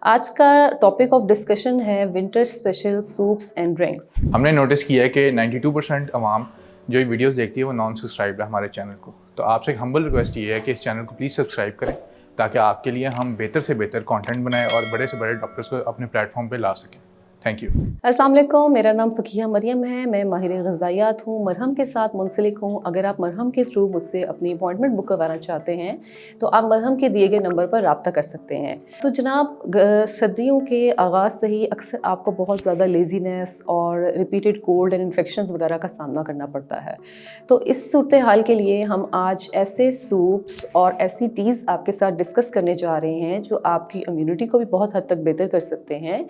आज का topic of discussion है winter special soups and drinks. हमने नोटिस किया है कि 92% अवाम जो ये वीडियोस देखती है वो नॉन सब्सक्राइब है हमारे चैनल को। तो आपसे एक हम्बल रिक्वेस्ट ये है कि इस चैनल को प्लीज़ सब्सक्राइब करें ताकि आपके लिए हम बेहतर से बेहतर कंटेंट बनाएं और बड़े से बड़े डॉक्टर्स को अपने प्लेटफॉर्म पे ला सकें। Thank you. अस्सलाम वालेकुम, मेरा नाम फ़कीहा मरियम है। मैं माहिर ग़िज़ायात हूँ, मरहम के साथ मुंसलिक हूँ। अगर आप मरहम के थ्रू मुझसे अपनी अपॉइंटमेंट बुक करवाना चाहते हैं तो आप मरहम के दिए गए नंबर पर रब्ता कर सकते हैं। तो जनाब, सर्दियों के आगाज़ से ही अक्सर आपको बहुत ज़्यादा लेज़ीनेस और रिपीटेड कोल्ड एंड इन्फेक्शंस वगैरह का सामना करना पड़ता है। तो इस सूरत हाल के लिए हम आज ऐसे सूप्स और ऐसी टीज़ आपके साथ डिस्कस करने जा रहे हैं जो आपकी इम्यूनिटी को भी बहुत हद तक बेहतर कर सकते हैं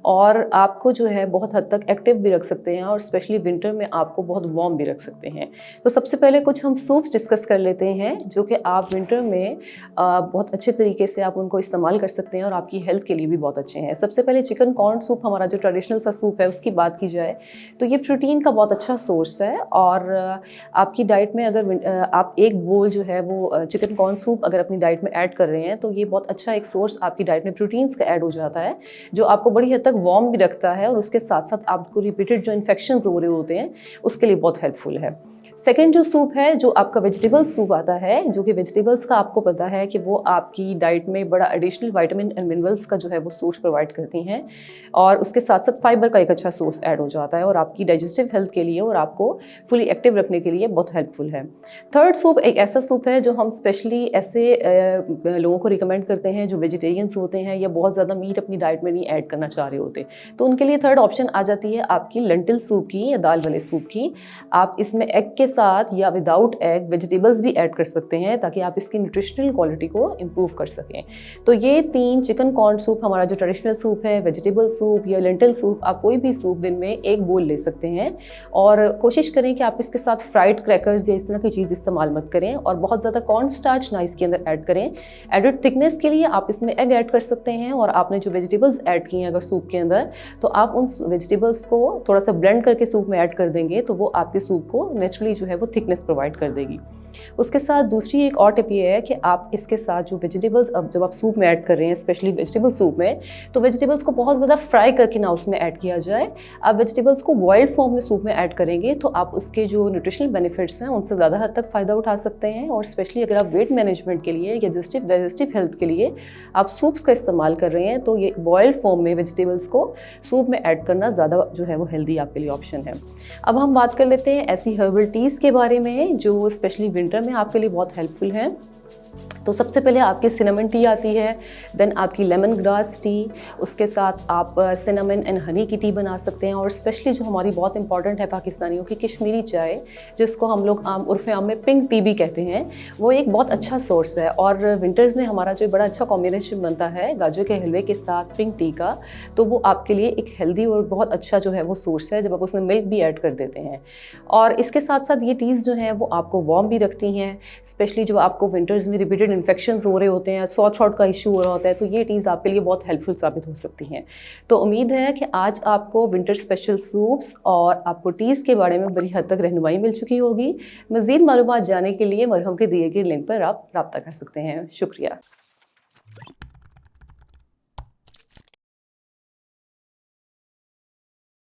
और आपको जो है बहुत हद तक एक्टिव भी रख सकते हैं और स्पेशली विंटर में आपको बहुत वार्म भी रख सकते हैं। तो सबसे पहले कुछ हम सूप्स डिस्कस कर लेते हैं जो कि आप विंटर में बहुत अच्छे तरीके से आप उनको इस्तेमाल कर सकते हैं और आपकी हेल्थ के लिए भी बहुत अच्छे हैं। सबसे पहले चिकन कॉर्न सूप, हमारा जो ट्रेडिशनल सा सूप है, उसकी बात की जाए तो ये प्रोटीन का बहुत अच्छा सोर्स है और आपकी डाइट में अगर आप एक बोल जो है वो चिकन कॉर्न सूप अगर अपनी डाइट में ऐड कर रहे हैं तो ये बहुत अच्छा एक सोर्स आपकी डाइट में प्रोटीन्स का ऐड हो जाता है जो आपको बड़ी हद तक वार्म भी रखता है और उसके साथ साथ आपको रिपीटेड जो इन्फेक्शंस हो रहे होते हैं उसके लिए बहुत हेल्पफुल है। सेकंड जो सूप है जो आपका वेजिटेबल सूप आता है, जो कि वेजिटेबल्स का आपको पता है कि वो आपकी डाइट में बड़ा एडिशनल विटामिन एंड मिनरल्स का जो है वो सोर्स प्रोवाइड करती हैं और उसके साथ साथ फाइबर का एक अच्छा सोर्स ऐड हो जाता है और आपकी डाइजेस्टिव हेल्थ के लिए और आपको फुली एक्टिव रखने के लिए बहुत हेल्पफुल है। थर्ड सूप एक ऐसा सूप है जो हम स्पेशली ऐसे लोगों को रिकमेंड करते हैं जो वेजिटेरियंस होते हैं या बहुत ज़्यादा मीट अपनी डाइट में नहीं ऐड करना चाह रहे होते, तो उनके लिए थर्ड ऑप्शन आ जाती है आपकी लेंटिल सूप की या दाल वाले सूप की। आप इसमें एग के साथ या विदाउट एग वेजिटेबल्स भी ऐड कर सकते हैं ताकि आप इसकी न्यूट्रिशनल क्वालिटी को इम्प्रूव कर सकें। तो ये तीन, चिकन कॉर्न सूप हमारा जो ट्रेडिशनल सूप है, वेजिटेबल सूप या लेंटिल सूप, आप कोई भी सूप दिन में एक बोल ले सकते हैं और कोशिश करें कि आप इसके साथ फ्राइड क्रैकर्स या इस तरह की चीज़ इस्तेमाल मत करें और बहुत ज़्यादा कॉर्न स्टार्च ना इसके अंदर ऐड करें। एडिड थिकनेस के लिए आप इसमें एग ऐड कर सकते हैं और आपने जो वेजिटेबल्स ऐड किए हैं अगर सूप के अंदर तो आप उन वेजिटेबल्स को थोड़ा सा ब्लेंड करके सूप में ऐड कर देंगे तो वो आपके सूप को नेचुरली जो है वो थिकनेस प्रोवाइड कर देगी। उसके साथ दूसरी एक और टिप ये है कि आप इसके साथ जो वेजिटेबल्स अब जब आप सूप में ऐड कर रहे हैं, स्पेशली वेजिटेबल सूप में, तो वेजिटेबल्स को बहुत ज़्यादा फ्राई करके ना उसमें ऐड किया जाए। आप वेजिटेबल्स को बॉइल्ड फॉर्म में सूप में ऐड करेंगे तो आप उसके जो न्यूट्रिशनल बेनिफिट्स हैं उनसे ज़्यादा हद तक फ़ायदा उठा सकते हैं और स्पेशली अगर आप वेट मैनेजमेंट के लिए या डाइजेस्टिव हेल्थ के लिए आप सूप्स का इस्तेमाल कर रहे हैं तो ये बॉइल्ड फॉर्म में वेजिटेबल्स को सूप में ऐड करना ज़्यादा जो है वो हेल्दी आपके लिए ऑप्शन है। अब हम बात कर लेते हैं ऐसी हर्बल टीज़ के बारे में जो स्पेशली विंटर में आपके लिए बहुत हेल्पफुल है। तो सबसे पहले आपकी सिनेमन टी आती है, देन आपकी लेमन ग्रास टी, उसके साथ आप सिनेमन एंड हनी की टी बना सकते हैं और स्पेशली जो हमारी बहुत इंपॉर्टेंट है पाकिस्तानियों की कश्मीरी चाय, जिसको हम लोग उर्फ़ आम में पिंक टी भी कहते हैं, वो एक बहुत अच्छा सोर्स है और विंटर्स में हमारा जो बड़ा अच्छा कॉम्बिनेशन बनता है गाजर के हलवे के साथ पिंक टी का, तो वो आपके लिए एक हेल्दी और बहुत अच्छा जो है वो सोर्स है जब आप उसमें मिल्क भी ऐड कर देते हैं। और इसके साथ साथ ये टीज़ जो हैं वो आपको वार्म भी रखती हैं, स्पेशली जब आपको विंटर्स में रिपीटेड इन्फेक्शंस हो रहे होते हैं, सॉर थ्रोट का इशू हो रहा होता है, तो ये टीज़ आपके लिए बहुत हेल्पफुल साबित हो सकती हैं। तो उम्मीद है कि आज आपको विंटर स्पेशल सूप्स और आपको टीज़ के बारे में बड़ी हद तक रहनुमाई मिल चुकी होगी। मज़ीद मालूमात जानने के लिए मरहम के दिए गए लिंक पर आप रब्ता कर सकते हैं। शुक्रिया।